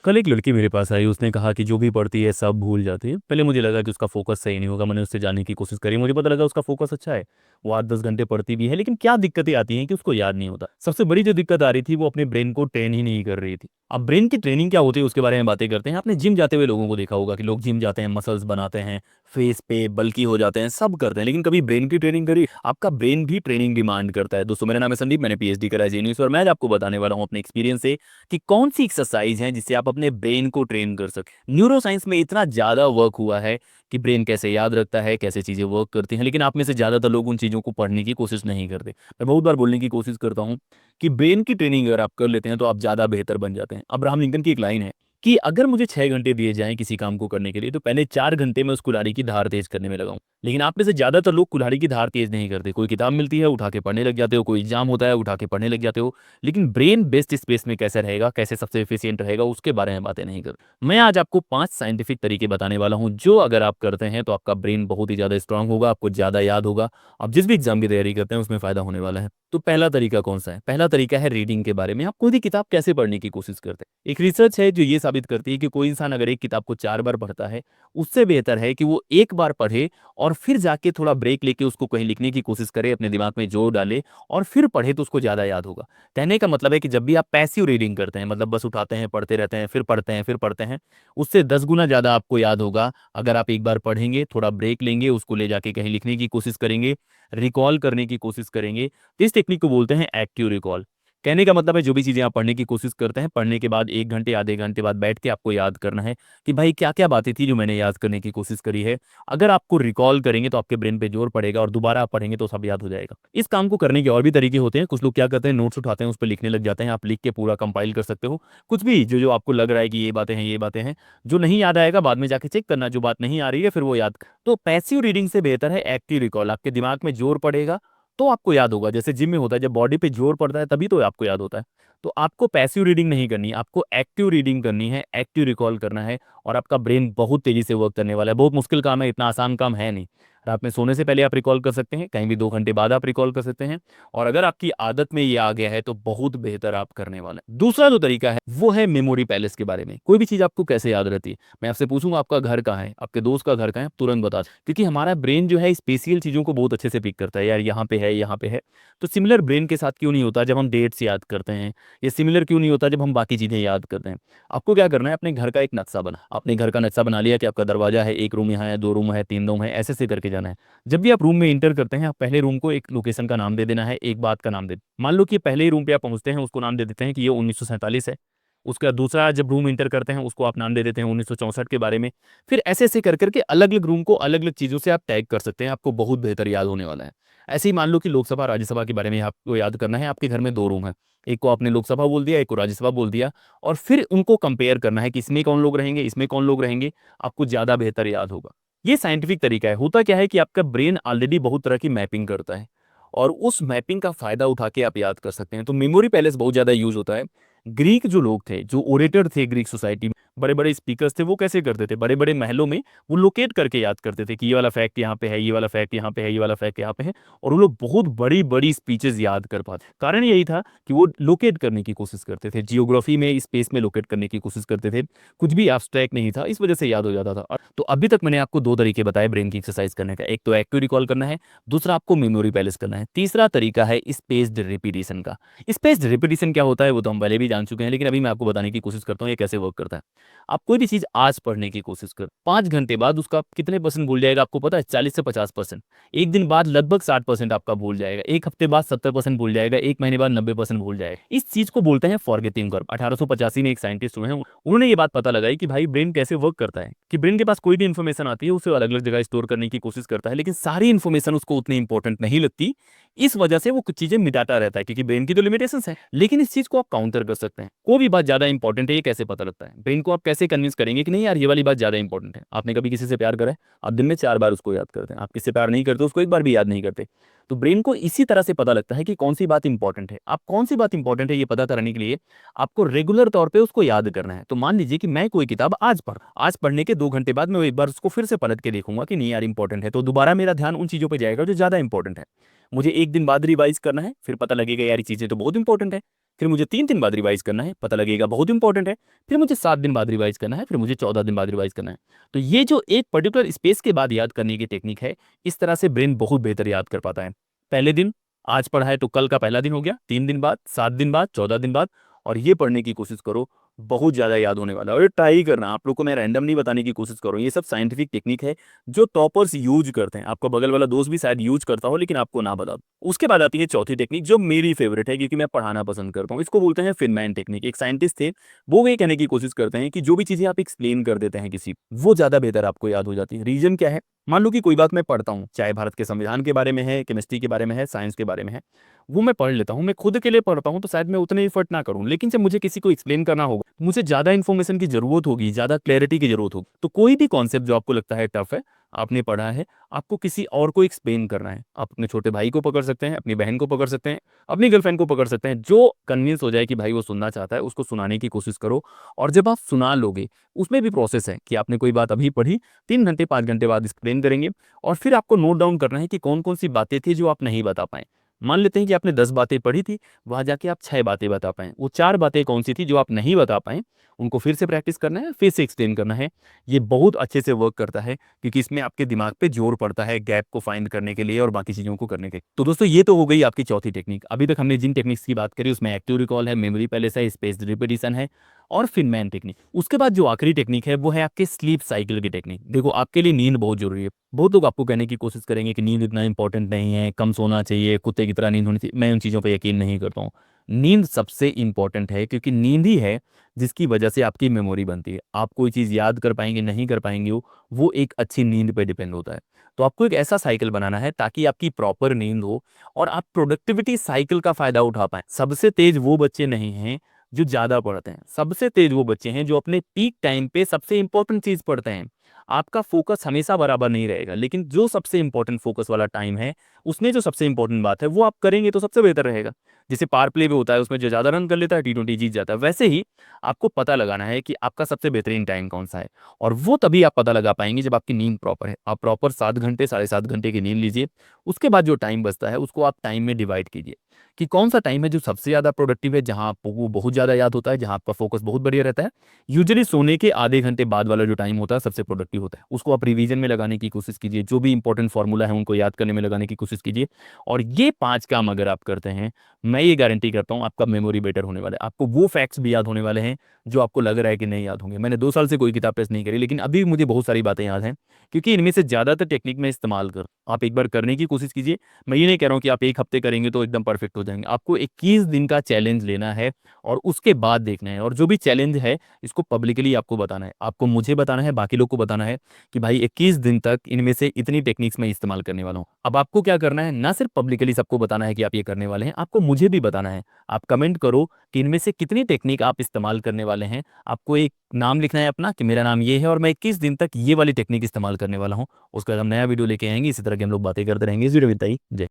कल एक लड़की मेरे पास आई, उसने कहा कि जो भी पढ़ती है सब भूल जाती है। पहले मुझे लगा कि उसका फोकस सही नहीं होगा, मैंने उससे जानने की कोशिश करी, मुझे पता लगा उसका फोकस अच्छा है। वो 8-10 घंटे पढ़ती भी है, लेकिन क्या दिक्कतें आती हैं कि उसको याद नहीं होता। सबसे बड़ी जो दिक्कत आ रही थी, वो अपने ब्रेन को ट्रेन ही नहीं कर रही थी। अब ब्रेन की ट्रेनिंग क्या होती है उसके बारे में बातें करते हैं। आपने जिम जाते हुए लोगों को देखा होगा कि लोग जिम जाते हैं, मसल्स बनाते हैं, फेस पे बल्की हो जाते हैं, सब करते हैं, लेकिन कभी ब्रेन की ट्रेनिंग करी? आपका ब्रेन भी ट्रेनिंग डिमांड करता है। दोस्तों, मेरा नाम है संदीप, मैंने पीएचडी करा है जीनियस, और मैं आज आपको बताने वाला हूँ अपने एक्सपीरियंस से कि कौन सी एक्सरसाइज है जिससे आप अपने ब्रेन को ट्रेन कर सकें। न्यूरो साइंस में इतना ज़्यादा वर्क हुआ है कि ब्रेन कैसे याद रखता है, कैसे चीज़ें वर्क करती हैं, लेकिन आप में से ज़्यादातर लोग उन चीज़ों को पढ़ने की कोशिश नहीं करते। मैं बहुत बार बोलने की कोशिश करता हूँ कि ब्रेन की ट्रेनिंग अगर आप कर लेते हैं तो आप ज़्यादा बेहतर बन जाते हैं। अब्राहम लिंकन की एक लाइन है कि अगर मुझे 6 घंटे दिए जाएं किसी काम को करने के लिए, तो पहले 4 घंटे में उस कुल्हाड़ी की धार तेज करने में लगाऊं। लेकिन आप में से ज्यादातर लोग कुल्हाड़ी की धार तेज नहीं करते। कोई किताब मिलती है, उठा के पढ़ने लग जाते हो, कोई एग्जाम होता है, उठा के पढ़ने लग जाते हो, लेकिन ब्रेन बेस्ट स्पेस में कैसे रहेगा, कैसे सबसे एफिशिएंट रहेगा, उसके बारे में बातें नहीं करते। मैं आज आपको 5 साइंटिफिक तरीके बताने वाला हूं, जो अगर आप करते हैं तो आपका ब्रेन बहुत ही ज्यादा स्ट्रांग होगा, आपको ज्यादा याद होगा। आप जिस भी एग्जाम की तैयारी करते हैं उसमें फायदा होने वाला है। तो पहला तरीका कौन सा है? पहला तरीका है रीडिंग के बारे में। आप कोई भी किताब कैसे पढ़ने की कोशिश करते हैं? एक रिसर्च है जो ये साबित करती है कि कोई इंसान अगर एक किताब को 4 बार पढ़ता है, उससे बेहतर है कि वो एक बार पढ़े और फिर जाके थोड़ा ब्रेक लेके उसको कहीं लिखने की कोशिश करे, अपने दिमाग में जोर डाले और फिर पढ़े, तो उसको ज्यादा याद होगा। कहने का मतलब है कि जब भी आप पैसिव रीडिंग करते हैं, मतलब बस उठाते हैं, पढ़ते रहते हैं, फिर पढ़ते हैं, फिर पढ़ते हैं, उससे 10 गुना ज्यादा आपको याद होगा अगर आप एक बार पढ़ेंगे, थोड़ा ब्रेक लेंगे, उसको ले जाके कहीं लिखने की कोशिश करेंगे, रिकॉल करने की कोशिश करेंगे। इस टेक्निक को बोलते हैं एक्टिव रिकॉल। कहने का मतलब है जो भी चीजें आप पढ़ने की कोशिश करते हैं, पढ़ने के बाद 1 घंटे आधे घंटे बाद बैठ के आपको याद करना है कि भाई क्या क्या बातें थी जो मैंने याद करने की कोशिश करी है। अगर आपको रिकॉल करेंगे तो आपके ब्रेन पे जोर पड़ेगा और दोबारा आप पढ़ेंगे तो सब याद हो जाएगा। इस काम को करने के और भी तरीके होते हैं। कुछ लोग क्या करते हैं, नोट्स उठाते हैं, उस पर लिखने लग जाते हैं। आप लिख के पूरा कंपाइल कर सकते हो। कुछ भी जो जो आपको लग रहा है कि ये बातें हैं, ये बातें हैं, जो नहीं याद आएगा बाद में जाके चेक करना, जो बात नहीं आ रही है फिर वो याद। तो पैसिव रीडिंग से बेहतर है एक्टिव रिकॉल। आपके दिमाग में जोर पड़ेगा तो आपको याद होगा। जैसे जिम में होता है, जब बॉडी पे जोर पड़ता है तभी तो आपको याद होता है। तो आपको पैसिव रीडिंग नहीं करनी, आपको एक्टिव रीडिंग करनी है, एक्टिव रिकॉल करना है, और आपका ब्रेन बहुत तेजी से वर्क करने वाला है। बहुत मुश्किल काम है, इतना आसान काम है नहीं। रात में सोने से पहले आप रिकॉल कर सकते हैं, कहीं भी 2 घंटे बाद आप रिकॉल कर सकते हैं, और अगर आपकी आदत में ये आ गया है तो बहुत बेहतर आप करने वाले हैं। दूसरा जो तरीका है वो है मेमोरी पैलेस के बारे में। कोई भी चीज आपको कैसे याद रहती है? मैं आपसे पूछूंगा आपका घर कहाँ है, आपके दोस्त का घर कहाँ है, आप तुरंत बता दें। क्योंकि हमारा ब्रेन जो है स्पेशियल चीजों को बहुत अच्छे से पिक करता है, यार यहाँ पे है, यहाँ पे है। तो सिमिलर ब्रेन के साथ क्यों नहीं होता जब हम डेट्स याद करते हैं? ये सिमिलर क्यों नहीं होता जब हम बाकी चीजें याद करते हैं? आपको क्या करना है, अपने घर का एक नक्शा बना। अपने घर का नक्शा बना लिया कि आपका दरवाजा है, एक रूम यहाँ है, 2 रूम है, 3 रूम है, ऐसे से करके जाना है। जब भी आप रूम में इंटर करते हैं, आप पहले रूम को एक लोकेशन का नाम दे देना है, एक बात का नाम दे। मान लो कि पहले ही रूम पे आप पहुंचते हैं, उसको नाम दे देते हैं कि ये 1947 है। उसका दूसरा जब रूम इंटर करते हैं उसको आप नाम दे देते हैं 1964 के बारे में। फिर ऐसे ऐसे कर करके अलग अलग रूम को अलग अलग चीजों से आप टैग कर सकते हैं, आपको बहुत बेहतर याद होने वाला है। ऐसे ही मान लो कि लोकसभा राज्यसभा के बारे में आपको याद करना है। आपके घर में 2 रूम है, एक को आपने लोकसभा बोल दिया, एक को राज्यसभा बोल दिया, और फिर उनको कंपेयर करना है कि इसमें कौन लोग रहेंगे, इसमें कौन लोग रहेंगे। आपको ज्यादा बेहतर याद होगा। ये साइंटिफिक तरीका है। होता क्या है कि आपका ब्रेन ऑलरेडी बहुत तरह की मैपिंग करता है, और उस मैपिंग का फायदा उठा के आप याद कर सकते हैं। तो मेमोरी पैलेस बहुत ज्यादा यूज होता है। ग्रीक जो लोग थे, जो ओरेटर थे ग्रीक सोसाइटी में, बड़े बड़े स्पीकर्स थे, वो कैसे करते थे? बड़े बड़े महलों में वो लोकेट करके याद करते थे कि ये वाला फैक्ट यहाँ पे है, ये वाला फैक्ट यहाँ पे है, ये वाला फैक्ट यहाँ पे है, और वो लोग बहुत बड़ी बड़ी स्पीचेस याद कर पाते। कारण यही था कि वो लोकेट करने की कोशिश करते थे, जियोग्राफी में, स्पेस में लोकेट करने की कोशिश करते थे। कुछ भी एब्स्ट्रैक्ट नहीं था, इस वजह से याद हो जाता था। तो अभी तक मैंने आपको 2 तरीके बताए ब्रेन की एक्सरसाइज करने का। एक तो एक्टिव रिकॉल करना है, दूसरा आपको मेमोरी पैलेस करना है, तीसरा तरीका है स्पेस्ड रिपीटिशन का। स्पेस्ड रिपीटिशन क्या होता है वो तो हम पहले भी जान चुके हैं, लेकिन अभी मैं आपको बताने की कोशिश करता हूँ ये कैसे वर्क करता है। आप कोई भी चीज आज पढ़ने की कोशिश कर, 5 घंटे बाद उसका कितने परसेंट भूल जाएगा आपको पता है? 40 से 50%। एक दिन बाद लगभग 60% आपका भूल जाएगा, एक हफ्ते बाद 70% भूल जाएगा, एक महीने बाद 90% भूल जाएगा। इस चीज को बोलते हैं फॉरगेटिंग कर्व। 1885 में एक साइंटिस्ट हुए हैं, उन्होंने ये बात पता लगाई कि भाई ब्रेन कैसे वर्क करता है, कि ब्रेन के पास कोई भी इन्फॉर्मेशन आती है उसे अलग अलग जगह स्टोर करने की कोशिश करता है, लेकिन सारी इन्फॉर्मेशन उसको उतनी इंपॉर्टेंट नहीं लगती। इस वजह से वो कुछ चीजें मिटाता रहता है, क्योंकि ब्रेन की तो लिमिटेशंस है। लेकिन इस चीज को आप काउंटर कर सकते हैं। कोई भी बात ज्यादा इंपॉर्टेंट है ये कैसे पता लगता है? ब्रेन को आप कैसे कन्विंस करेंगे कि नहीं यार ये वाली बात ज्यादा इंपॉर्टेंट है? आपने कभी किसी से प्यार करा है? आप दिन में 4 बार उसको याद करते हैं। आप किससे प्यार नहीं करते उसको एक बार भी याद नहीं करते। तो ब्रेन को इसी तरह से पता लगता है कि कौन सी बात इंपॉर्टेंट है। आप कौन सी बात इंपॉर्टेंट है ये पता करने के लिए आपको रेगुलर तौर पे उसको याद करना है। तो मान लीजिए कि मैं कोई किताब आज पढ़ने के 2 घंटे बाद मैं एक बार उसको फिर से पलट के देखूंगा कि नहीं यार इंपॉर्टेंट है, तो दोबारा मेरा ध्यान उन चीजों पे जाएगा जो ज्यादा इंपॉर्टेंट है। मुझे एक दिन बाद रिवाइज करना है, फिर पता लगेगा यार ये चीजें तो बहुत इंपॉर्टेंट है। फिर मुझे 3 दिन बाद रिवाइज करना है, पता लगेगा बहुत इंपॉर्टेंट है, फिर मुझे 7 दिन बाद रिवाइज करना है, फिर मुझे 14 दिन बाद रिवाइज करना है। तो ये जो एक पर्टिकुलर स्पेस के बाद याद करने की टेक्निक है, इस तरह से ब्रेन बहुत बेहतर याद कर पाता है। पहले दिन आज पढ़ा है तो कल का पहला दिन हो गया, 3 दिन बाद, 7 दिन बाद, 14 दिन बाद, और ये पढ़ने की कोशिश करो, बहुत ज़्यादा याद होने वाला है। और ट्राई करना, आप लोग को मैं रैंडम नहीं बताने की कोशिश करूँ, ये सब साइंटिफिक टेक्निक है जो टॉपर्स यूज करते हैं। आपका बगल वाला दोस्त भी शायद यूज करता हो लेकिन आपको ना बता। उसके बाद आती है चौथी टेक्निक जो मेरी फेवरेट है क्योंकि मैं पढ़ाना पसंद करता हूँ। इसको बोलते हैं फिनमैन टेक्निक। एक साइंटिस्ट थे, वो ये कहने की कोशिश करते हैं कि जो भी चीज़ें आप एक्सप्लेन कर देते हैं किसी, वो ज़्यादा बेहतर आपको याद हो जाती है। रीजन क्या है? मान लो कि कोई बात मैं पढ़ता हूँ, चाहे भारत के संविधान के बारे में है, केमिस्ट्री के बारे में है, साइंस के बारे में है, वो मैं पढ़ लेता हूँ, मैं खुद के लिए पढ़ता हूँ तो शायद मैं उतने एफर्ट ना करूँ, लेकिन जब मुझे किसी को एक्सप्लेन करना होगा, मुझे ज़्यादा इन्फॉर्मेशन की जरूरत होगी, ज़्यादा क्लैरिटी की जरूरत होगी। तो कोई भी कॉन्सेप्ट जो आपको लगता है टफ है, आपने पढ़ा है, आपको किसी और को एक्सप्लेन करना है। आप अपने छोटे भाई को पकड़ सकते हैं, अपनी बहन को पकड़ सकते हैं, अपनी गर्लफ्रेंड को पकड़ सकते हैं, जो कन्विंस हो जाए कि भाई वो सुनना चाहता है, उसको सुनाने की कोशिश करो। और जब आप सुना लोगे, उसमें भी प्रोसेस है कि आपने कोई बात अभी पढ़ी, 3 घंटे 5 घंटे बाद एक्सप्लेन करेंगे, और फिर आपको नोट डाउन करना है कि कौन कौन सी बातें थी जो आप नहीं बता पाए। मान लेते हैं कि आपने 10 बातें पढ़ी थी, वहां जाके आप 6 बातें बता पाए, वो 4 बातें कौन सी थी जो आप नहीं बता पाए, उनको फिर से प्रैक्टिस करना है, फिर से एक्सप्लेन करना है। ये बहुत अच्छे से वर्क करता है क्योंकि इसमें आपके दिमाग पे जोर पड़ता है गैप को फाइंड करने के लिए और बाकी चीज़ों को करने के। तो दोस्तों ये तो हो गई आपकी चौथी टेक्निक। अभी तक हमने जिन टेक्निक्स की बात करी उसमें एक्टिव रिकॉल है, मेमोरी पैलेस है, स्पेस रिपीटिशन है और फिनमैन टेक्निक। उसके बाद जो आखिरी टेक्निक है वो है आपके स्लीप साइकिल की टेक्निक। देखो, आपके लिए नींद बहुत जरूरी है। बहुत लोग आपको कहने की कोशिश करेंगे कि नींद इतना इंपॉर्टेंट नहीं है, कम सोना चाहिए, कुत्ते की तरह नींद होनी चाहिए। मैं उन चीज़ों पर यकीन नहीं करता हूँ। नींद सबसे इंपॉर्टेंट है क्योंकि नींद ही है जिसकी वजह से आपकी मेमोरी बनती है। आप कोई चीज़ याद कर पाएंगे नहीं कर पाएंगे, वो एक अच्छी नींद पे डिपेंड होता है। तो आपको एक ऐसा साइकिल बनाना है ताकि आपकी प्रॉपर नींद हो और आप प्रोडक्टिविटी साइकिल का फायदा उठा पाएं। सबसे तेज वो बच्चे नहीं हैं जो ज़्यादा पढ़ते हैं, सबसे तेज वो बच्चे हैं जो अपने पीक टाइम पे सबसे इंपॉर्टेंट चीज़ पढ़ते हैं। आपका फोकस हमेशा बराबर नहीं रहेगा, लेकिन जो सबसे इंपॉर्टेंट फोकस वाला टाइम है, उसमें जो सबसे इंपॉर्टेंट बात है वो आप करेंगे तो सबसे बेहतर रहेगा। जैसे पावर प्ले में होता है, उसमें जो ज़्यादा रन कर लेता है T20 जीत जाता है। वैसे ही आपको पता लगाना है कि आपका सबसे बेहतरीन टाइम कौन सा है, और वो तभी आप पता लगा पाएंगे जब आपकी नींद प्रॉपर है। आप प्रॉपर 7 घंटे 7.5 घंटे की नींद लीजिए। उसके बाद जो टाइम बचता है उसको आप टाइम में डिवाइड कीजिए कि कौन सा टाइम है जो सबसे ज़्यादा प्रोडक्टिव है, जहाँ आपको वो बहुत ज़्यादा याद होता है, जहाँ आपका फोकस बहुत बढ़िया रहता है। यूजुअली सोने के आधे घंटे बाद वाला जो टाइम होता है सबसे प्रोडक्टिव होता है। उसको आप रिवीजन में लगाने की कोशिश कीजिए, जो भी इंपॉर्टेंट फॉर्मूला है उनको याद करने में लगाने की कोशिश कीजिए। और ये 5 काम अगर आप करते हैं, मैं ये गारंटी करता हूँ आपका मेमोरी बेटर होने वाला है। आपको वो फैक्ट्स भी याद होने वाले हैं जो आपको लग रहा है कि नहीं याद होंगे। मैंने 2 साल से कोई किताब टेस्ट नहीं करी, लेकिन अभी मुझे बहुत सारी बातें याद हैं क्योंकि इनमें से ज़्यादातर टेक्निक मैं इस्तेमाल कर। आप एक बार करने की कोशिश कीजिए। मैं ये नहीं कह रहा हूँ कि आप 1 हफ्ते करेंगे तो एकदम परफेक्ट हो जाएंगे। आपको 21 दिन का चैलेंज लेना है और उसके बाद देखना है, और जो भी चैलेंज है इसको पब्लिकली आपको बताना है, आपको मुझे बताना है, बाकी लोग को बताना है कि भाई 21 दिन तक इनमें से इतनी टेक्निक्स मैं इस्तेमाल करने वाला हूँ। अब आपको क्या करना है, ना सिर्फ पब्लिकली सबको बताना है कि आप ये करने वाले हैं, आपको मुझे भी बताना है। आप कमेंट करो कि इनमें से कितनी टेक्निक आप इस्तेमाल करने वाले हैं। आपको एक नाम लिखना है अपना कि मेरा नाम ये है और मैं 21 दिन तक ये वाली टेक्निक इस्तेमाल करने वाला हूँ। उसके बाद हम नया वीडियो लेके आएंगे, इसी तरह की हम लोग बातें करते रहेंगे। इस वीडियो में इतना ही। जय